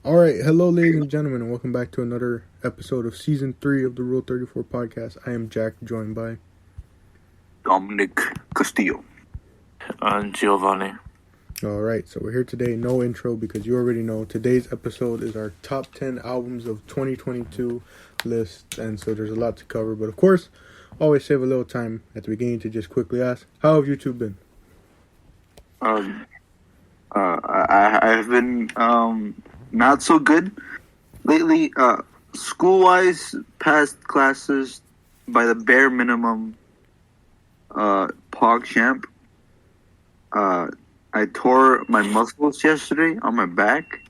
All right, hello, ladies and gentlemen, and welcome back to another episode of Season 3 of the Rule 34 podcast. I am Jack, joined by Dominic Castillo. And Giovanni. All right, so we're here today. No intro because you already know. Today's episode is our top 10 albums of 2022 list, and so there's a lot to cover. But of course, always save a little time at the beginning to just quickly ask, how have you two been? I've been not so good lately. School-wise, passed classes by the bare minimum. PogChamp. I tore my muscles yesterday on my back.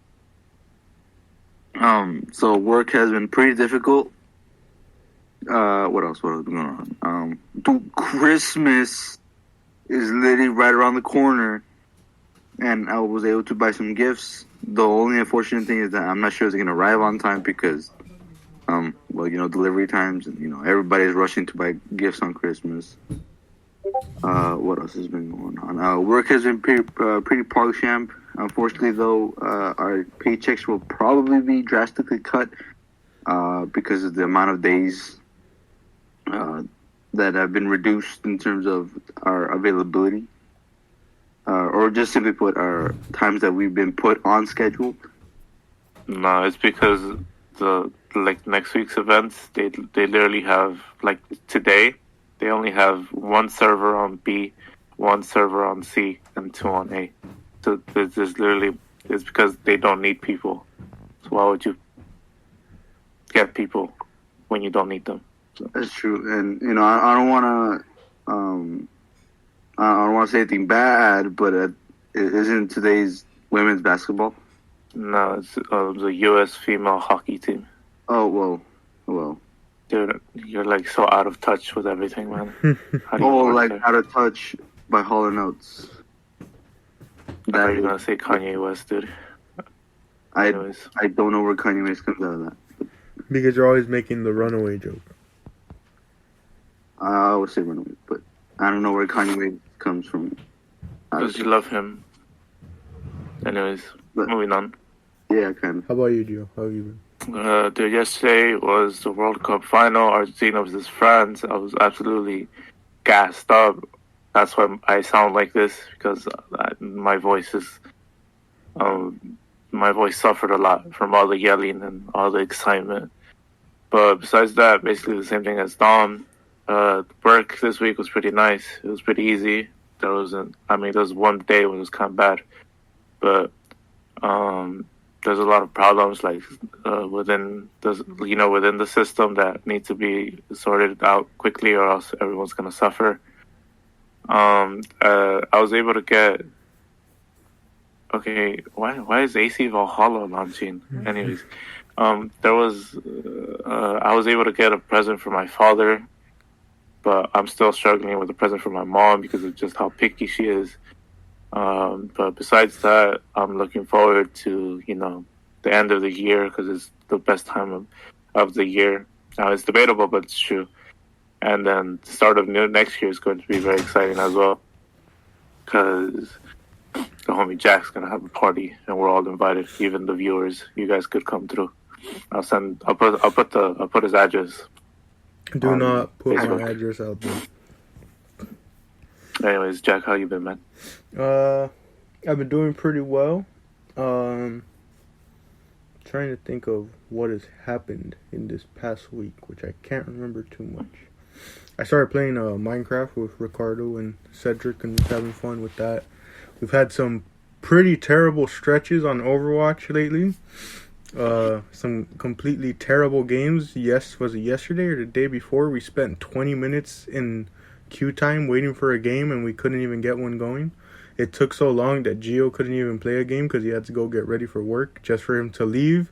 So work has been pretty difficult. What else? What else is going on? Christmas is literally right around the corner, and I was able to buy some gifts. The only unfortunate thing is that I'm not sure it's gonna arrive on time because, delivery times, and everybody's rushing to buy gifts on Christmas. What else has been going on? Work has been pretty PogChamp. Unfortunately, though, our paychecks will probably be drastically cut because of the amount of days that have been reduced in terms of our availability, or just simply put, our times that we've been put on schedule. No, it's because the next week's events, they literally have, today, they only have one server on B, one server on C, and two on A. So it's because they don't need people. So why would you get people when you don't need them? So. That's true, and I don't want to say anything bad, but it isn't today's women's basketball. No, it's the U.S. female hockey team. Oh well. Dude, you're so out of touch with everything, man. Out of touch by Hall & Oates. I thought you were gonna say Kanye West, dude. I don't know where Kanye West comes out of that. Because you're always making the runaway joke. I would say runaway, but I don't know where Kanye West comes from. Because you love him. Anyways, moving on. Yeah, kind of. How about you, Gio? How have you been? Dude, yesterday was the World Cup final, Argentina versus France. I was absolutely gassed up. That's why I sound like this, because my voice suffered a lot from all the yelling and all the excitement. But besides that, basically the same thing as Dom. Work this week was pretty nice. It was pretty easy. There was one day when it was kind of bad, but there's a lot of problems within the system that need to be sorted out quickly, or else everyone's gonna suffer. I was able to get. Okay, why is AC Valhalla launching? Mm-hmm. Anyways, I was able to get a present for my father, but I'm still struggling with a present for my mom because of just how picky she is. But besides that, I'm looking forward to, the end of the year because it's the best time of the year. Now, it's debatable, but it's true. And then the start of next year is going to be very exciting as well because the homie Jack's going to have a party and we're all invited, even the viewers. You guys could come through. I'll put his address. Do not put Facebook. my address out there. Anyways, Jack, how you been, man? I've been doing pretty well. Trying to think of what has happened in this past week, which I can't remember too much. I started playing Minecraft with Ricardo and Cedric and having fun with that. We've had some pretty terrible stretches on Overwatch lately. Some completely terrible games. Was it yesterday or the day before? We spent 20 minutes in queue time waiting for a game and we couldn't even get one going. It took so long that Gio couldn't even play a game because he had to go get ready for work just for him to leave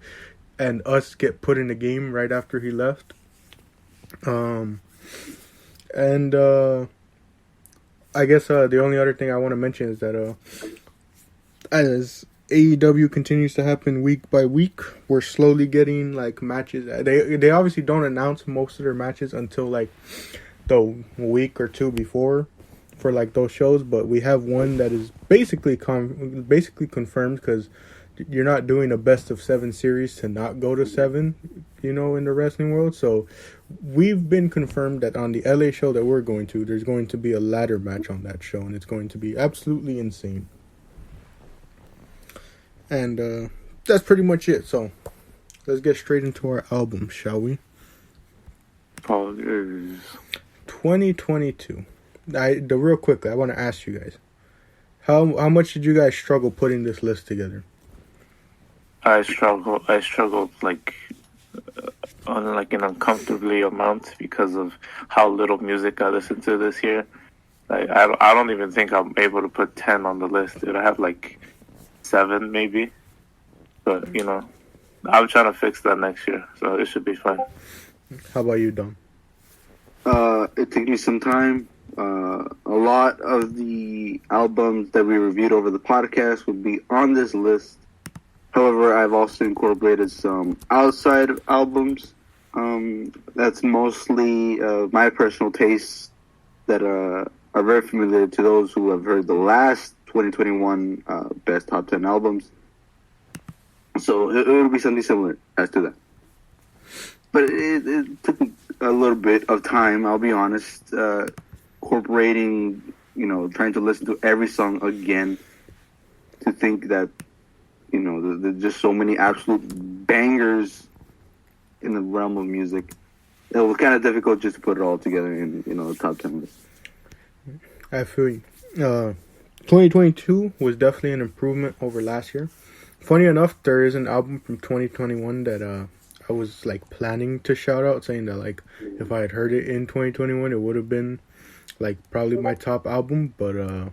and us get put in the game right after he left. I guess the only other thing I want to mention is that as AEW continues to happen week by week, we're slowly getting matches. They obviously don't announce most of their matches until the week or two before for those shows, but we have one that is basically confirmed because you're not doing a best of 7 series to not go to 7, in the wrestling world. So we've been confirmed that on the LA show that we're going to, there's going to be a ladder match on that show, and it's going to be absolutely insane. And that's pretty much it. So let's get straight into our album, shall we? Oh, it is. 2022. Real quickly, I want to ask you guys, how much did you guys struggle putting this list together? I struggled on an uncomfortably amount because of how little music I listened to this year. I don't even think I'm able to put 10 on the list, dude. I have 7 maybe, but I'm trying to fix that next year, so it should be fine. How about you, Dom? It took me some time. A lot of the albums that we reviewed over the podcast would be on this list. However, I've also incorporated some outside albums. That's mostly my personal tastes that are very familiar to those who have heard the last 2021 best top 10 albums. So it would be something similar as to that. But it took a little bit of time, I'll be honest, incorporating, trying to listen to every song again to think that, there's just so many absolute bangers in the realm of music. It was kind of difficult just to put it all together in, the top 10 list. I feel you. 2022 was definitely an improvement over last year. Funny enough, there is an album from 2021 that I was planning to shout out, saying that if I had heard it in 2021, it would have been probably my top album. But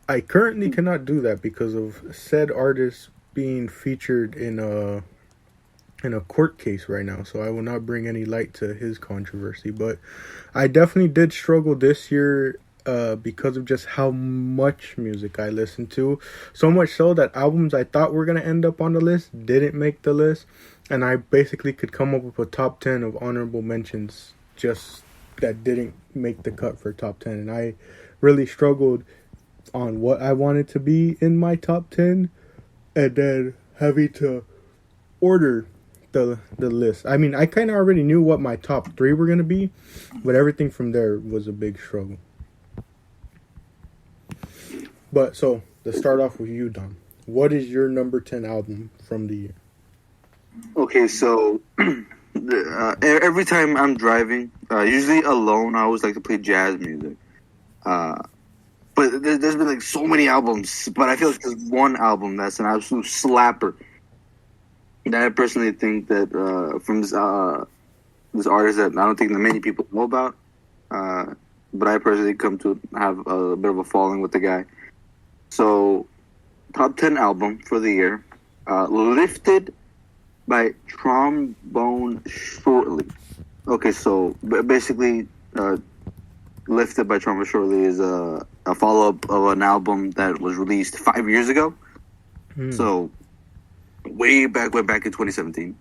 I currently cannot do that because of said artist being featured in a court case right now. So I will not bring any light to his controversy. But I definitely did struggle this year because of just how much music I listened to. So much so that albums I thought were going to end up on the list didn't make the list. And I basically could come up with a top 10 of honorable mentions just that didn't make the cut for top 10. And I really struggled on what I wanted to be in my top 10 and then having to order the list. I mean, I kind of already knew what my top 3 were going to be, but everything from there was a big struggle. But so, let's start off with you, Don. What is your number 10 album from the year? Okay, so every time I'm driving, usually alone, I always like to play jazz music. But there's been so many albums, but I feel like there's one album that's an absolute slapper. And I personally think that from this artist that I don't think that many people know about, but I personally come to have a bit of a falling with the guy. So, top 10 album for the year, Lifted by Trombone Shortly. Okay, so basically, Lifted by Trombone Shortly is a follow-up of an album that was released 5 years ago. So, way back in 2017.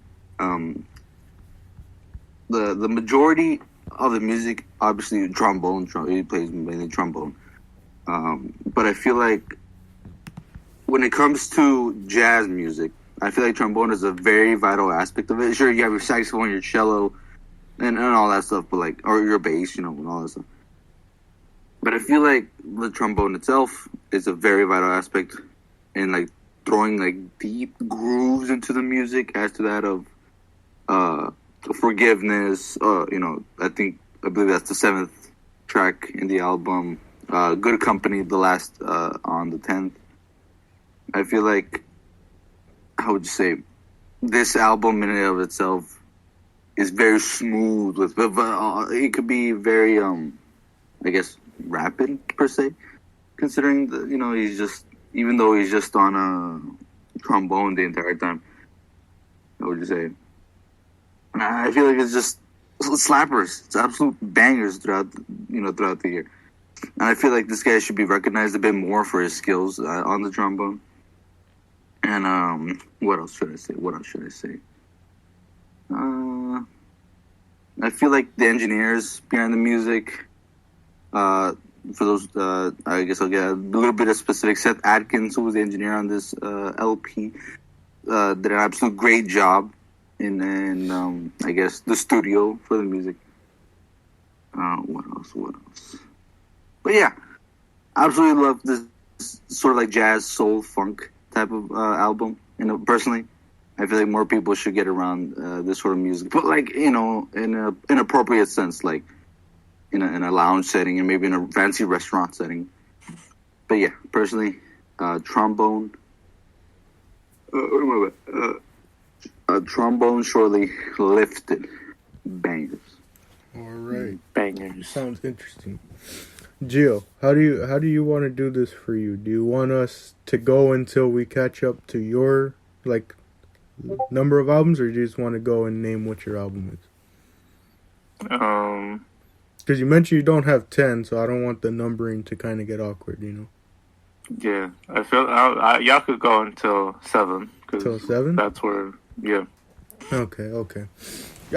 The majority of the music, obviously, trombone. He plays mainly trombone. But I feel like when it comes to jazz music, I feel like trombone is a very vital aspect of it. Sure, you have your saxophone, your cello, and all that stuff, but or your bass, and all that stuff. But I feel like the trombone itself is a very vital aspect in throwing deep grooves into the music as to that of Forgiveness. I believe that's the 7th track in the album. Good Company, the last on the 10th. I feel like, how would you say, this album in and of itself is very smooth. It could be very, I guess, rapid per se, considering he's just, even though he's just on a trombone the entire time. What would you say? I feel like it's just slappers. It's absolute bangers throughout the year. And I feel like this guy should be recognized a bit more for his skills on the trombone. And what else should I say? I feel like the engineers behind the music, for those, I guess I'll get a little bit of specific. Seth Atkins, who was the engineer on this LP, did an absolute great job in I guess the studio for the music. What else? What else? But yeah, absolutely love this sort of like jazz, soul, funk type of album. You know, personally, I feel like more people should get around this sort of music, but like in an appropriate sense, like in a lounge setting and maybe in a fancy restaurant setting. But yeah, personally, trombone. Trombone surely lifted bangers. All right, Bangers. sounds interesting. Gio, how do you want to do this for you? Do you want us to go until we catch up to your like number of albums, or do you just want to go and name what your album is? Because you mentioned you don't have 10, so I don't want the numbering to kind of get awkward, you know. Yeah, I feel y'all could go until 7. Till 7? That's where, yeah. Okay.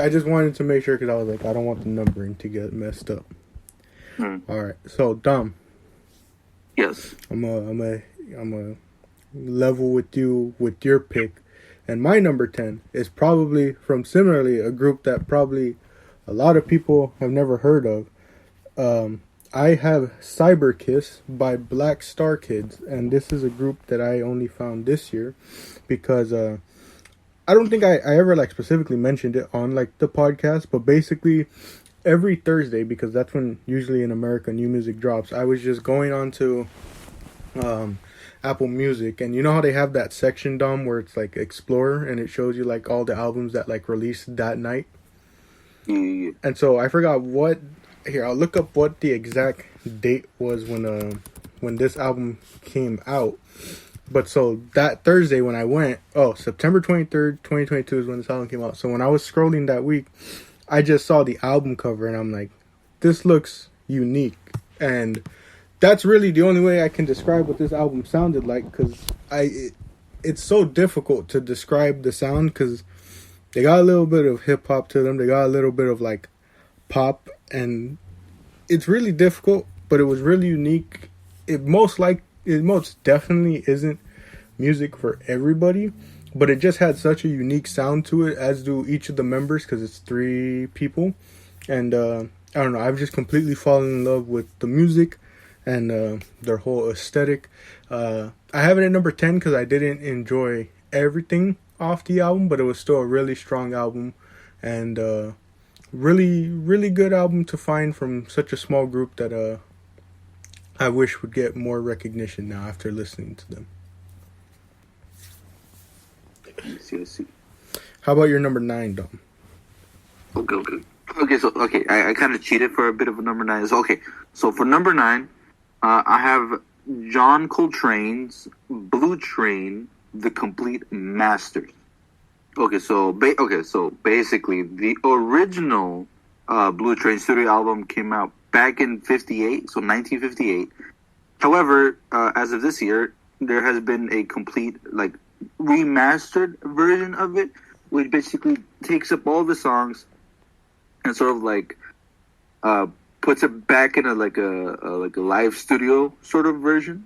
I just wanted to make sure because I was like, I don't want the numbering to get messed up. All right, so Dom. Yes. I'm a level with you with your pick, and my number 10 is probably from similarly a group that probably a lot of people have never heard of. I have Cyber Kiss by Black Star Kids, and this is a group that I only found this year because I don't think I ever like specifically mentioned it on like the podcast, but basically every Thursday, because that's when usually in America new music drops, I was just going on to Apple Music, and you know how they have that section, Dom, where it's like Explorer and it shows you like all the albums that like released that night. Yeah. And so I forgot what. Here, I'll look up what the exact date was when this album came out. But so that Thursday when I went, September 23rd, 2022 is when this album came out. So when I was scrolling that week, I just saw the album cover and I'm like, this looks unique. And that's really the only way I can describe what this album sounded like, because it's so difficult to describe the sound because they got a little bit of hip hop to them. They got a little bit of like pop, and it's really difficult, but it was really unique. It most definitely isn't music for everybody, but it just had such a unique sound to it, as do each of the members, because it's 3 people. And I don't know, I've just completely fallen in love with the music and their whole aesthetic. I have it at number 10 because I didn't enjoy everything off the album, but it was still a really strong album, and really, really good album to find from such a small group that I wish would get more recognition now after listening to them. I see. How about your number 9, Dom? Okay. I kind of cheated for a bit of a number 9. So for number 9, I have John Coltrane's Blue Train, The Complete Masters. So basically, the original Blue Train studio album came out back in 1958. However, as of this year, there has been a complete, like, remastered version of it, which basically takes up all the songs and sort of like puts it back in a live studio sort of version.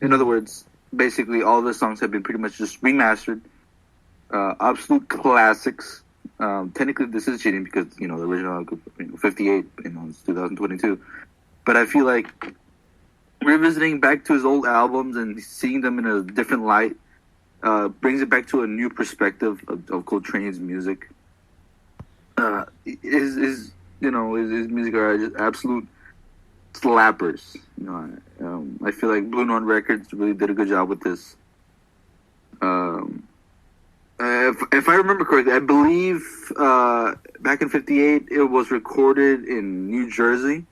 In other words, basically all the songs have been pretty much just remastered. Absolute classics. Technically, this is cheating because the original 58. It's 2022. But I feel like revisiting back to his old albums and seeing them in a different light brings it back to a new perspective of Coltrane's music. His music are just absolute slappers. I feel like Blue Note Records really did a good job with this. If I remember correctly, I believe back in '58 it was recorded in New Jersey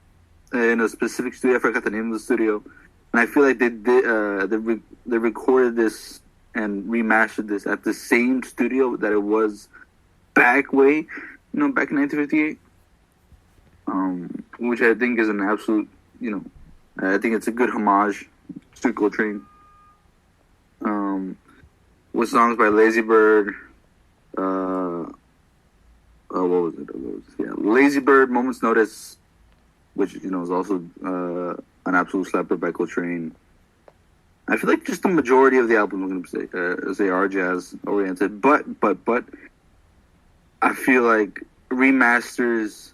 in a specific studio. I forgot the name of the studio, and I feel like they recorded this and remastered this at the same studio that it was back in 1958. Which I think is an absolute, I think it's a good homage to Coltrane. With songs by Lazy Bird, what was it? Yeah, Lazy Bird, Moment's Notice, which is also an absolute slapper by Coltrane. I feel like just the majority of the album, I'm going to say are jazz oriented. But I feel like remasters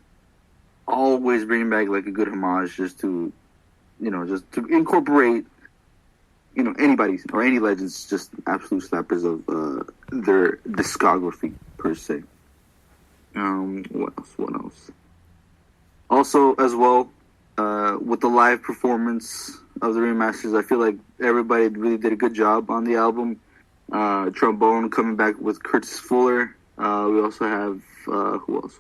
always bring back like a good homage just to, just to incorporate, anybody's or any legends, just absolute slappers of their discography per se. What else? Also, as well, with the live performance of the remasters, I feel like everybody really did a good job on the album. Trombone coming back with Curtis Fuller. We also have who else?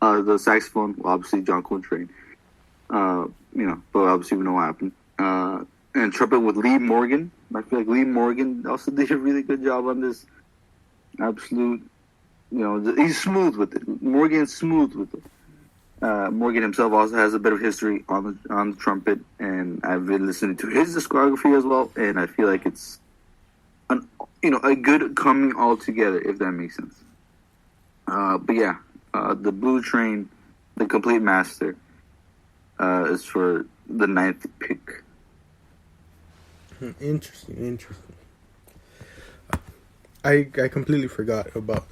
The saxophone, well, obviously John Coltrane. But obviously we know what happened. And trumpet with Lee Morgan. I feel like Lee Morgan also did a really good job on this. Absolute, he's smooth with it. Morgan's smooth with it. Morgan himself also has a bit of history on the trumpet, and I've been listening to his discography as well, and I feel like it's a good coming all together, if that makes sense. But yeah, the Blue Train, the complete master, is for the 9th pick. Interesting. I completely forgot about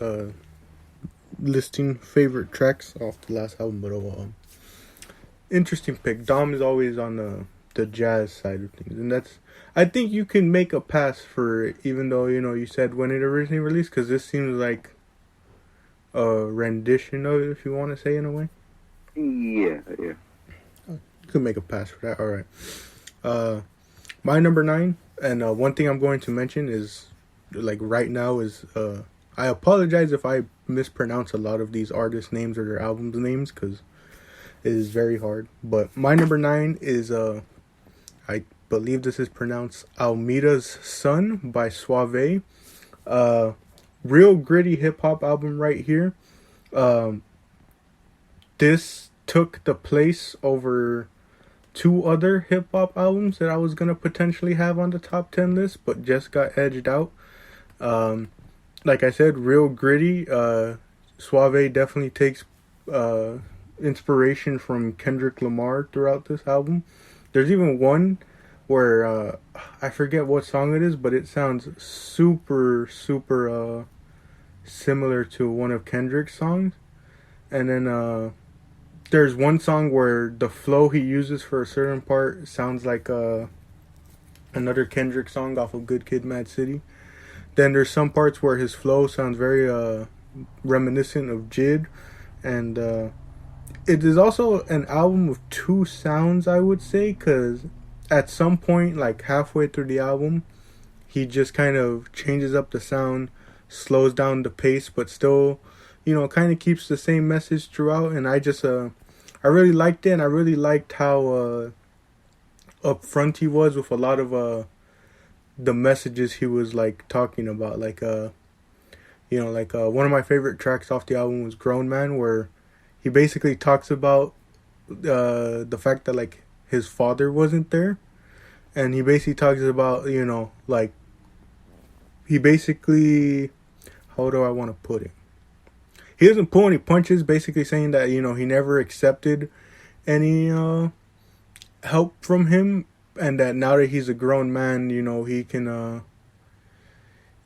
listing favorite tracks off the last album, but interesting pick. Dom is always on the jazz side of things, and I think you can make a pass for it, even though you said when it originally released, because this seems like a rendition of it, if you want to say, in a way. Yeah. You could make a pass for that. All right. My number 9, and one thing I'm going to mention is, like, right now is, I apologize if I mispronounce a lot of these artist names or their albums names, because it is very hard. But my number 9 is, I believe this is pronounced Almeida's Son by Suave. Real gritty hip-hop album right here. This took the place over 2 other hip-hop albums that I was going to potentially have on the top 10 list, but just got edged out. Like I said, real gritty. Suave definitely takes inspiration from Kendrick Lamar throughout this album. There's even one where I forget what song it is, but it sounds super similar to one of Kendrick's songs. And then there's one song where the flow he uses for a certain part sounds like another Kendrick song off of Good Kid, Mad City. Then there's some parts where his flow sounds very reminiscent of Jid. And it is also an album of 2 sounds, I would say, because at some point, like halfway through the album, he just kind of changes up the sound, slows down the pace, but still, kind of keeps the same message throughout. And I just, I really liked it, and I really liked how upfront he was with a lot of the messages he was like talking about. Like, one of my favorite tracks off the album was Grown Man, where he basically talks about the fact that like his father wasn't there, and he basically talks about he basically, how do I want to put it? He doesn't pull any punches, basically saying that he never accepted any help from him, and that now that he's a grown man, he can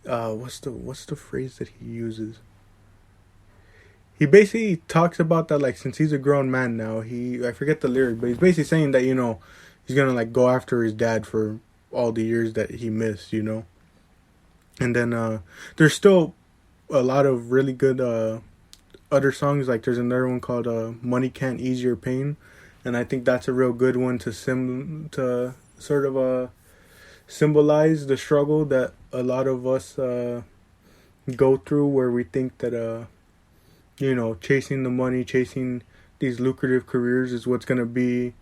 what's the phrase that he uses? He basically talks about that, like, since he's a grown man now, I forget the lyric, but he's basically saying that, he's gonna, like, go after his dad for all the years that he missed, And then, there's still a lot of really good, other songs. Like, there's another one called, Money Can't Ease Your Pain, and I think that's a real good one to sort of, symbolize the struggle that a lot of us, go through, where we think that, chasing the money, chasing these lucrative careers is what's going to be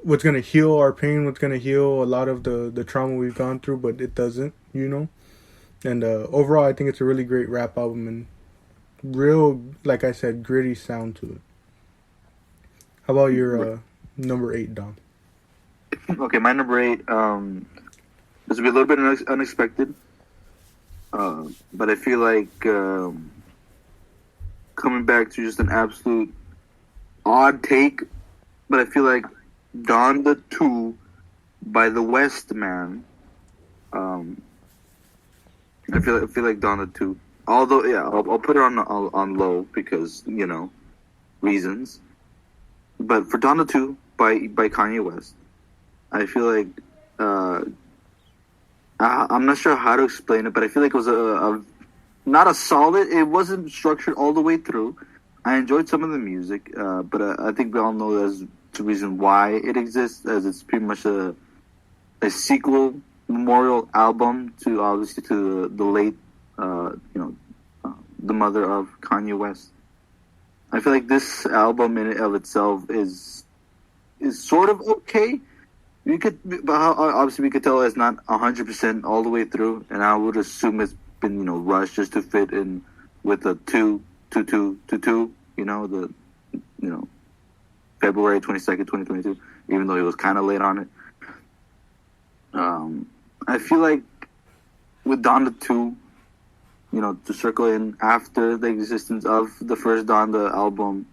what's going to heal our pain, what's going to heal a lot of the trauma we've gone through, but it doesn't, And overall, I think it's a really great rap album and real, like I said, gritty sound to it. How about your number 8, Dom? Okay, my number 8, this will be a little bit unexpected, but I feel like coming back to just an absolute odd take, but I feel like Donda 2 by the West Man. I feel like Donda 2. Although, yeah, I'll put it on low because, reasons. But for Donda 2 by Kanye West, I feel like I'm not sure how to explain it, but I feel like it was a not a solid. It wasn't structured all the way through. I enjoyed some of the music, but I think we all know there's the reason why it exists, as it's pretty much a sequel memorial album to obviously to the late, the mother of Kanye West. I feel like this album in and of itself is sort of okay. Obviously we could tell it's not 100% all the way through, and I would assume it's been rushed just to fit in with the 2 February 22nd, 2022. Even though he was kind of late on it, I feel like with Donda 2, to circle in after the existence of the first Donda album,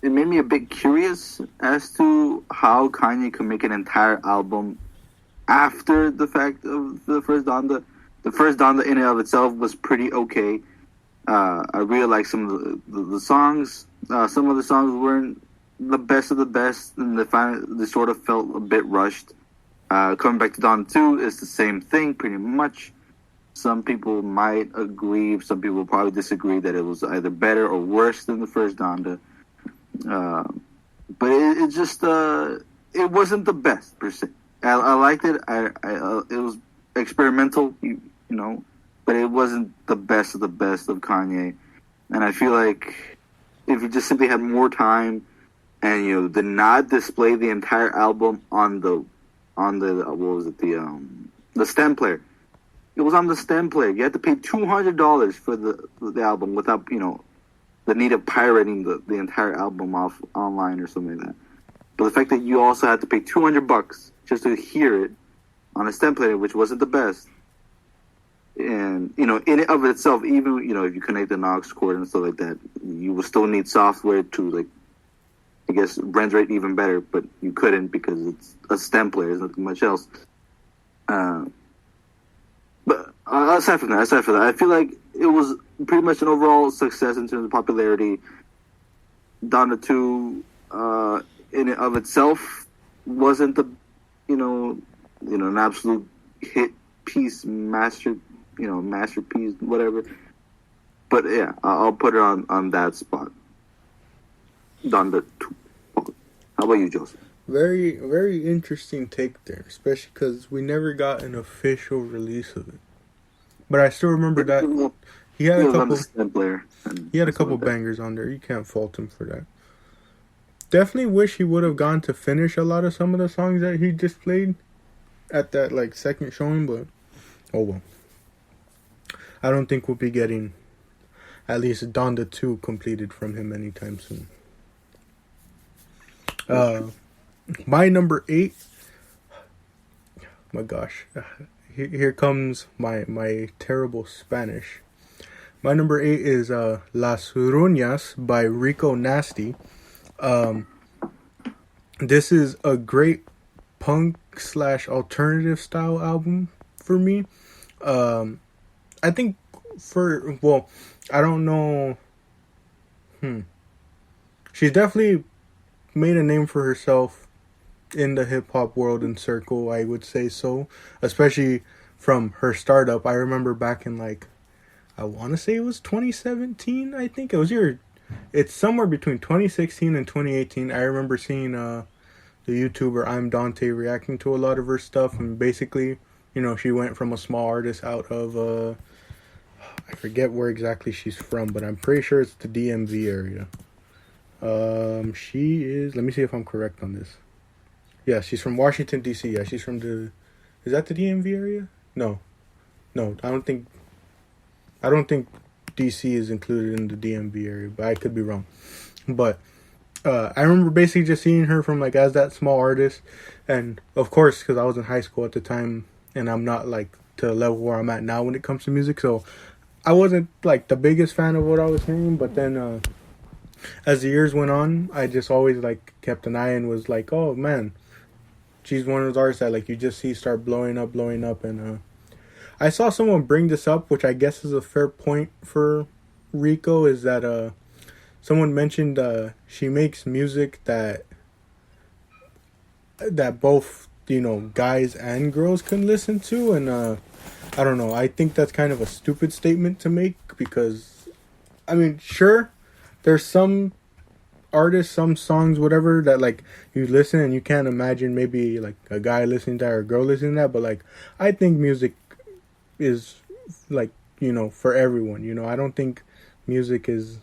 it made me a bit curious as to how Kanye could make an entire album after the fact of the first Donda. The first Donda in and of itself was pretty okay. I really like some of the songs. Some of the songs weren't the best of the best, and they sort of felt a bit rushed. Coming back to Donda 2, it's the same thing, pretty much. Some people might agree, some people will probably disagree that it was either better or worse than the first Donda. But it just, it wasn't the best, per se. I liked it. It was experimental, but it wasn't the best of the best of Kanye. And I feel like if he just simply had more time and, did not display the entire album on the what was it, the stem player. It was on the stem player. You had to pay $200 for the album without, the need of pirating the entire album off online or something like that. But the fact that you also had to pay $200 just to hear it on a stem player, which wasn't the best, and in and of itself, even if you connect the aux cord and stuff like that, you will still need software to I guess render it even better, but you couldn't because it's a stem player. There's nothing much else. But aside from that, I feel like it was pretty much an overall success in terms of popularity. Donda 2, in and of itself, wasn't the, an absolute hit piece, masterpiece, whatever. But yeah, I'll put it on that spot. Donda 2. How about you, Joseph? Very, very interesting take there, especially because we never got an official release of it. But I still remember that he had a couple bangers on there. You can't fault him for that. Definitely wish he would have gone to finish a lot of some of the songs that he just played at that second showing, but oh well. I don't think we'll be getting at least Donda 2 completed from him anytime soon. My number 8. My gosh, here comes my terrible Spanish. My number 8 is Las Ruñas by Rico Nasty. This is a great punk / alternative style album for me. I think I don't know. She's definitely made a name for herself in the hip-hop world and circle, I would say so. Especially from her startup. I remember back in I want to say it was 2017, I think. It's somewhere between 2016 and 2018. I remember seeing the YouTuber I'm Dante reacting to a lot of her stuff. And basically, she went from a small artist out of, I forget where exactly she's from, but I'm pretty sure it's the DMV area. She is, let me see if I'm correct on this. Yeah, she's from Washington, D.C. Yeah, she's from is that the DMV area? No, I don't think D.C. is included in the DMV area, but I could be wrong. But I remember basically just seeing her from as that small artist, and of course, because I was in high school at the time, and I'm not to the level where I'm at now when it comes to music, so I wasn't the biggest fan of what I was hearing. But then as the years went on, I just always like kept an eye and was like, oh man, she's one of those artists that like you just see start blowing up, and I saw someone bring this up, which I guess is a fair point for Rico, is that someone mentioned she makes music that both guys and girls can listen to, and I don't know. I think that's kind of a stupid statement to make because, I mean, sure, there's some artists, some songs, whatever that like you listen and you can't imagine maybe like a guy listening to that or a girl listening to that, but like I think music is like for everyone. I don't think music is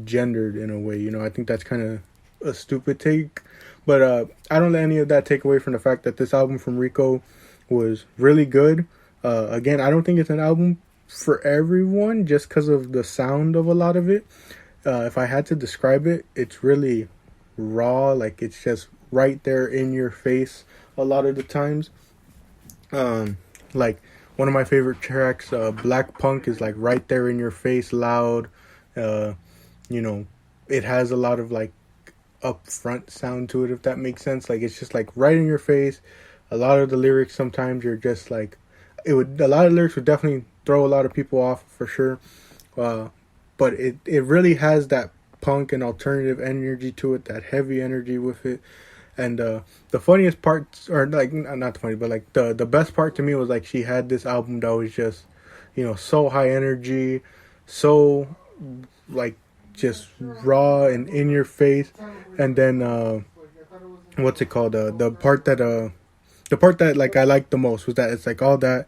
gendered in a way. I think that's kind of a stupid take, but I don't let any of that take away from the fact that this album from Rico was really good. Again, I don't think it's an album for everyone just because of the sound of a lot of it. If I had to describe it, it's really raw. Like it's just right there in your face a lot of the times. Like one of my favorite tracks, Black Punk, is like right there in your face, loud. It has a lot of like upfront sound to it, if that makes sense. Like it's just like right in your face. A lot of the lyrics sometimes you're just like a lot of lyrics would definitely throw a lot of people off for sure. But it really has that punk and alternative energy to it, that heavy energy with it. And the funniest part, or like not the funny, but like the best part to me was like she had this album that was just so high energy, so like just raw and in your face. And then what's it called, the part that like I liked the most was that it's like all that,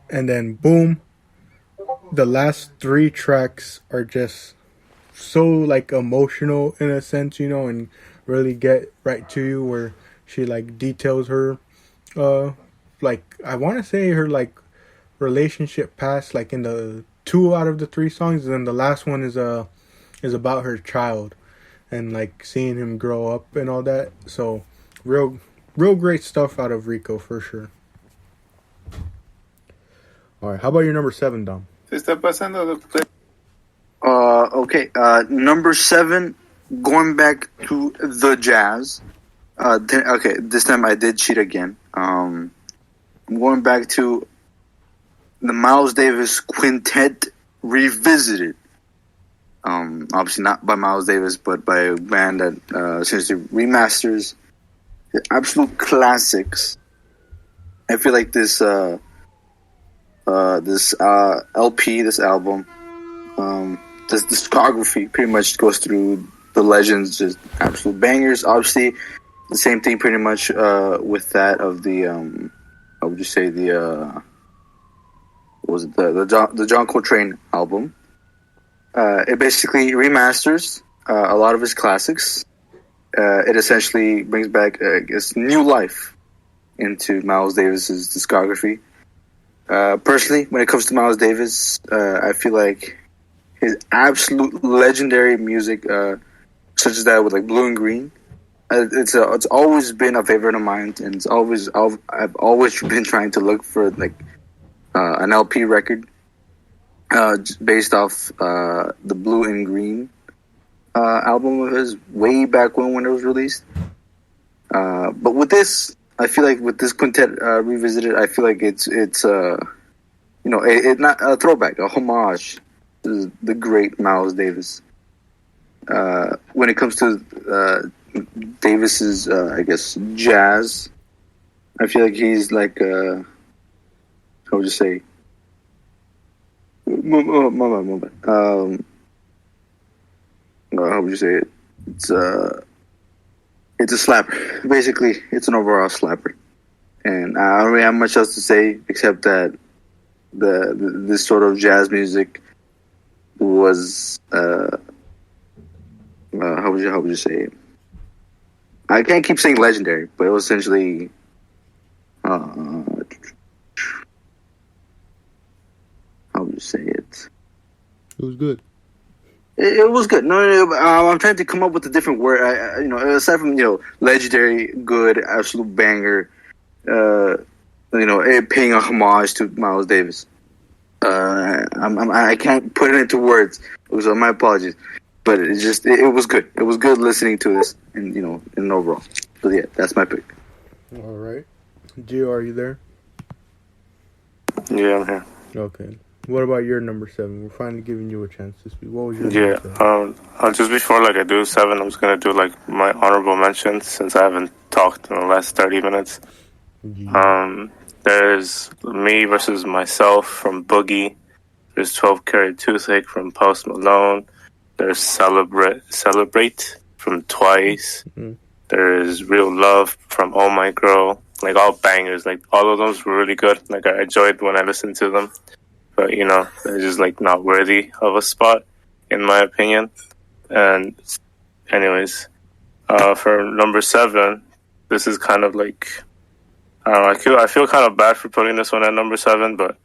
and then boom, the last 3 tracks are just so like emotional in a sense, and really get right to you, where she like details her like I want to say her like relationship past, like in the 2 out of the 3 songs, and then the last one is about her child and like seeing him grow up and all that. So real great stuff out of Rico for sure. All right, how about your number 7, Dom? Okay. Number 7, going back to the jazz. Okay, this time I did cheat again. I'm going back to the Miles Davis Quintet Revisited. Obviously not by Miles Davis, but by a band that essentially remasters the absolute classics. I feel like this LP, this album, this discography pretty much goes through the legends, just absolute bangers. Obviously, the same thing pretty much with that of the how would you say the what was it, the John Coltrane album. It basically remasters a lot of his classics. It essentially brings back new life into Miles Davis's discography. Personally, when it comes to Miles Davis, I feel like his absolute legendary music, such as that with like Blue and Green, it's always been a favorite of mine, and I've always been trying to look for like an LP record based off the Blue and Green album of his way back when it was released. But with this, I feel like with this Quintet Revisited, I feel like it's not a throwback, a homage to the great Miles Davis. When it comes to Davis's, I guess, jazz, I feel like he's like, how would you say? Moment. How would you say it? It's a slapper. Basically, it's an overall slapper. And I don't really have much else to say except that this sort of jazz music was how would you say it? I can't keep saying legendary, but it was essentially how would you say it? It was good. It was good. No, I'm trying to come up with a different word. Aside from legendary, good, absolute banger. It paying a homage to Miles Davis. I can't put it into words, so my apologies. but it was good. It was good listening to this, and in overall. So yeah, that's my pick. All right. Gio, are you there? Yeah, I'm here. Okay. What about your number 7? We're finally giving you a chance to speak. What was your Yeah. number 7? Just before I do 7, I'm just gonna do my honorable mentions since I haven't talked in the last 30 minutes. Yeah. There's Me versus Myself from Boogie. There's 12 Karat Toothache from Post Malone. There's Celebrate from Twice. Mm. There's Real Love from Oh My Girl. All bangers. All of those were really good. I enjoyed when I listened to them. But, they're just not worthy of a spot, in my opinion. And anyways, for number 7, this is kind of I don't know, I feel kind of bad for putting this one at number 7, but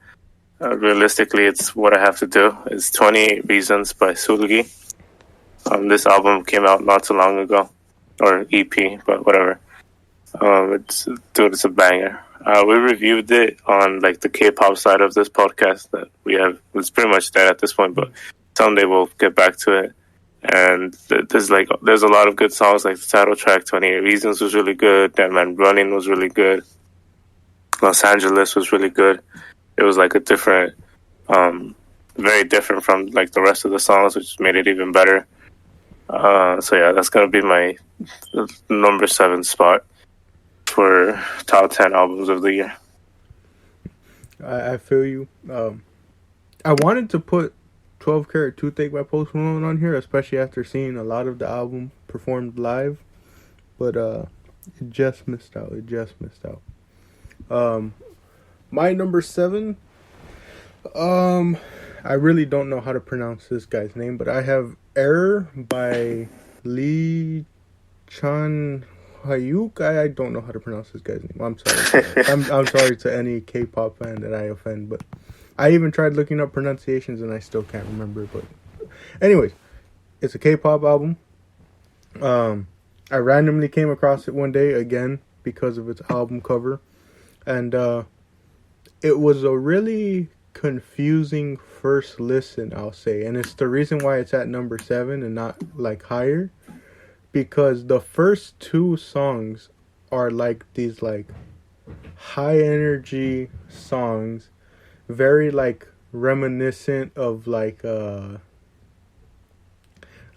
realistically, it's what I have to do. It's 28 Reasons by Sulgi. This album came out not too long ago, or EP, but whatever. It's a banger. We reviewed it on the K-pop side of this podcast that we have. It's pretty much dead at this point, but someday we'll get back to it. And there's a lot of good songs, the title track 28 Reasons was really good. That Man Running was really good. Los Angeles was really good. It was a different, very different from the rest of the songs, which made it even better. So yeah, that's gonna be my number 7 spot for top 10 albums of the year. I feel you. I wanted to put 12 Karat Toothache by Post Malone on here, especially after seeing a lot of the album performed live. But it just missed out. My number 7, I really don't know how to pronounce this guy's name, but I have Error by Lee Chan Hyuk. I don't know how to pronounce this guy's name. I'm sorry. I'm sorry to any K-pop fan that I offend, but I even tried looking up pronunciations and I still can't remember. But anyways, it's a K-pop album. I randomly came across it one day again because of its album cover, and it was a really confusing first listen, I'll say, and it's the reason why it's at number 7 and not higher, because the first 2 songs are these high energy songs, very reminiscent of I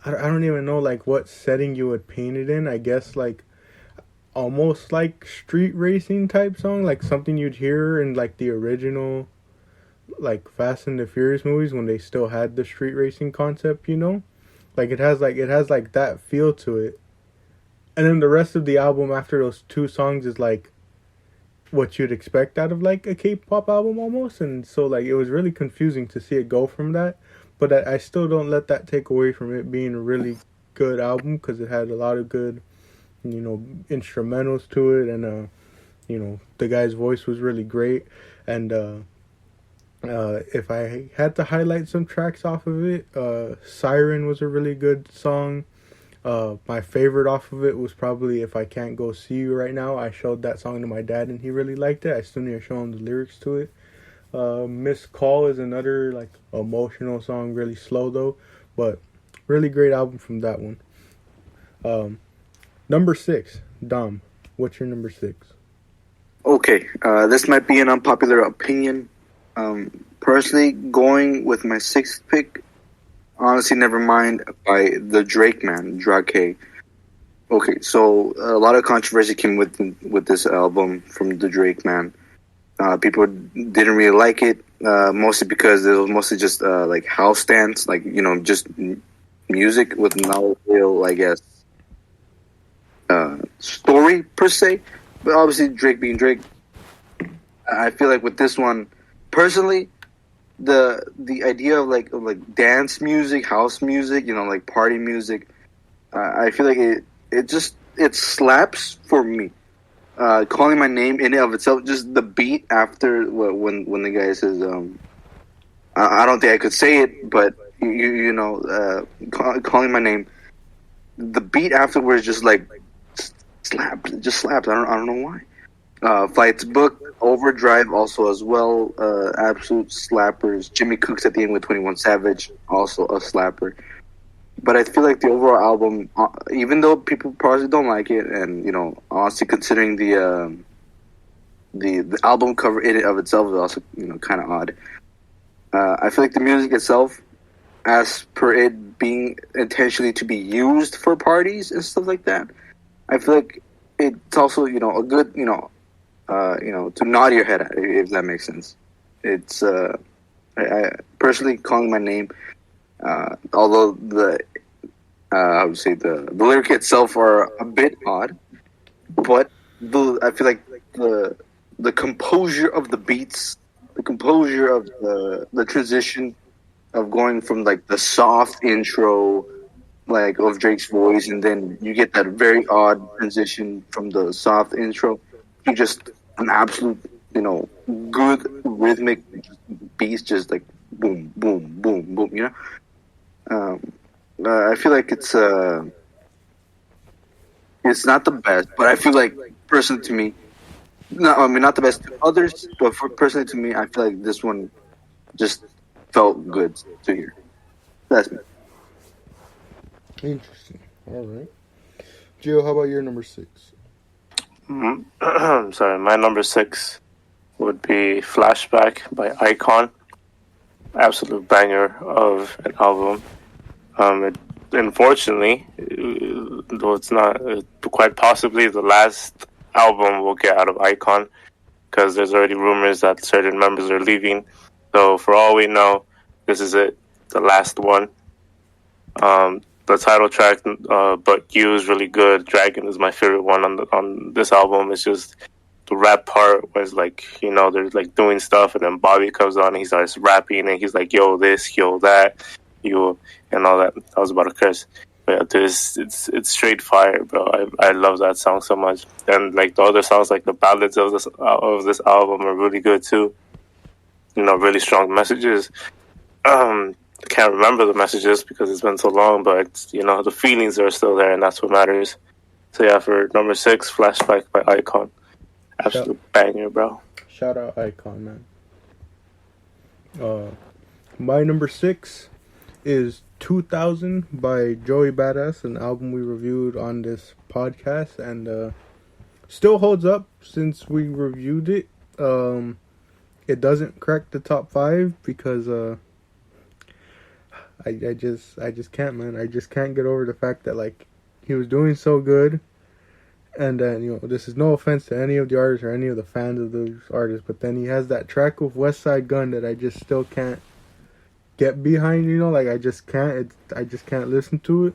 don't even know what setting you would paint it in. I guess almost street racing type song, something you'd hear in the original Fast and the Furious movies when they still had the street racing concept, it has that feel to it. And then the rest of the album after those 2 songs is what you'd expect out of a K-pop album almost. And so it was really confusing to see it go from that, but I still don't let that take away from it being a really good album, because it had a lot of good instrumentals to it, and the guy's voice was really great. And if I had to highlight some tracks off of it, Siren was a really good song. My favorite off of it was probably If I Can't Go See You Right Now. I showed that song to my dad and he really liked it. I still need to show him the lyrics to it. Miss Call is another emotional song, really slow though, but really great album from that one. Number 6, Dom, what's your number 6? Okay, this might be an unpopular opinion. Personally, going with my 6th pick, Honestly Nevermind by the Drake man, Drake. Okay, so a lot of controversy came with this album from the Drake man. People didn't really like it, mostly because it was mostly just house dance, just music with no real, I guess, story per se. But obviously, Drake being Drake, I feel with this one, personally, the idea of dance music, house music, party music, I feel it slaps for me. Calling My Name in and of itself, just the beat after when the guy says, I don't think I could say it, but Calling My Name, the beat afterwards just slaps. It just slaps. I don't know why. Flights Booked, Overdrive also as well, absolute slappers. Jimmy Cooks at the end with 21 Savage, also a slapper. But I feel like the overall album, even though people probably don't like it, and honestly, considering the album cover in and of itself is also kind of odd. I feel like the music itself, as per it being intentionally to be used for parties and stuff like that, I feel like it's also a good to nod your head at, if that makes sense. It's I personally calling my name, although I would say the lyric itself are a bit odd, but I feel like the composure of the beats, the composure of the transition of going from like the soft intro, like of Drake's voice, and then you get that very odd transition from the soft intro to just an absolute, good rhythmic beats, just like boom, boom, boom, boom. I feel like it's not the best, but I feel like personally to me, no, I mean not the best to others, but personally to me, I feel like this one just felt good to hear. That's me. Interesting. All right. Gio, how about your number 6? Sorry, my number 6 would be Flashback by Icon. Absolute banger of an album. Unfortunately, though it's not, quite possibly the last album we'll get out of Icon, because there's already rumors that certain members are leaving. So for all we know, this is it, the last one. The title track, But You, is really good. Dragon is my favorite one on this album. It's just the rap part was like, they're like doing stuff, and then Bobby comes on and he starts rapping, and he's like, yo this, yo that, you, and all that. I was about to curse. But yeah, it's straight fire, bro. I love that song so much. And like the other songs, like the ballads of this album are really good too. Really strong messages. I can't remember the messages because it's been so long, but the feelings are still there, and that's what matters. So yeah, for number 6, Flashback by Icon. Absolute banger, bro. Shout out Icon, man. My number 6 is 2000 by Joey Badass, an album we reviewed on this podcast, and still holds up since we reviewed it. It doesn't crack the top 5 because I just can't, man. I just can't get over the fact that like he was doing so good. And then, this is no offense to any of the artists or any of the fans of those artists, but then he has that track with West Side Gun that I just still can't get behind, like I just can't listen to it.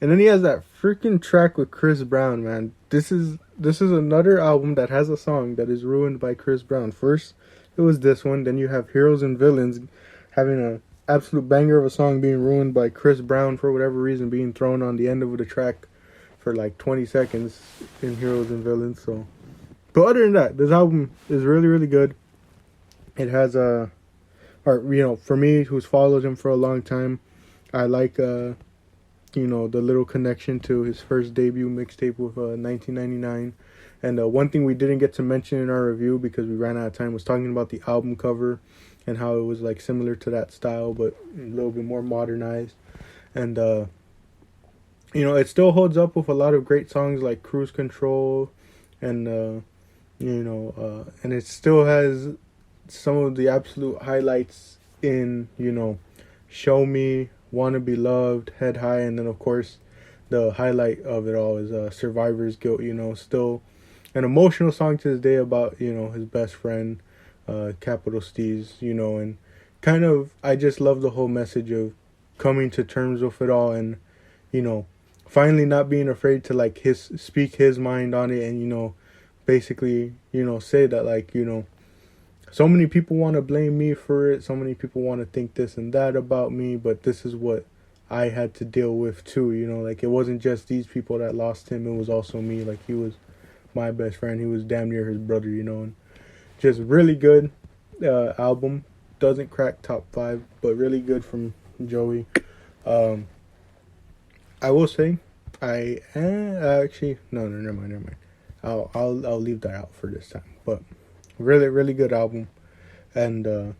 And then he has that freaking track with Chris Brown, man. This is another album that has a song that is ruined by Chris Brown. First, it was this one, then you have Heroes and Villains having a absolute banger of a song being ruined by Chris Brown for whatever reason, being thrown on the end of the track for like 20 seconds in Heroes and Villains. So, but other than that, this album is really, really good. It has for me, who's followed him for a long time, I like the little connection to his first debut mixtape with 1999. And one thing we didn't get to mention in our review because we ran out of time was talking about the album cover and how it was like similar to that style but a little bit more modernized. And it still holds up with a lot of great songs like Cruise Control, and and it still has some of the absolute highlights in Show Me, Wanna Be Loved, Head High, and then of course the highlight of it all is Survivor's Guilt. Still an emotional song to this day about his best friend, Capital Steez, and kind of I just love the whole message of coming to terms with it all, and finally not being afraid to like speak his mind on it, and basically say that like so many people want to blame me for it, so many people want to think this and that about me, but this is what I had to deal with too. Like it wasn't just these people that lost him, it was also me. Like he was my best friend, he was damn near his brother, and just really good album. Doesn't crack top 5, but really good from Joey. I will say, actually no, never mind. I'll leave that out for this time. But really, really good album. And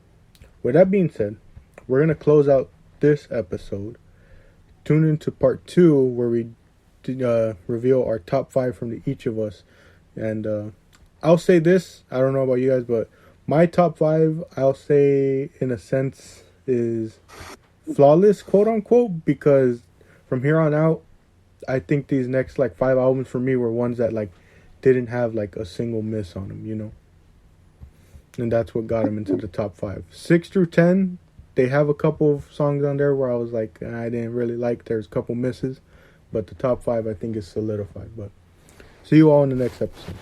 with that being said, we're gonna close out this episode tune into part 2 where we reveal our top 5 from each of us. And I'll say this, I don't know about you guys, but my top 5, I'll say in a sense, is flawless, quote unquote, because from here on out, I think these next like 5 albums for me were ones that like didn't have like a single miss on them, you know. And that's what got them into the top 5. 6 through 10, they have a couple of songs on there where I was like, I didn't really like. There's a couple misses, but the top 5 I think is solidified. But see you all in the next episode.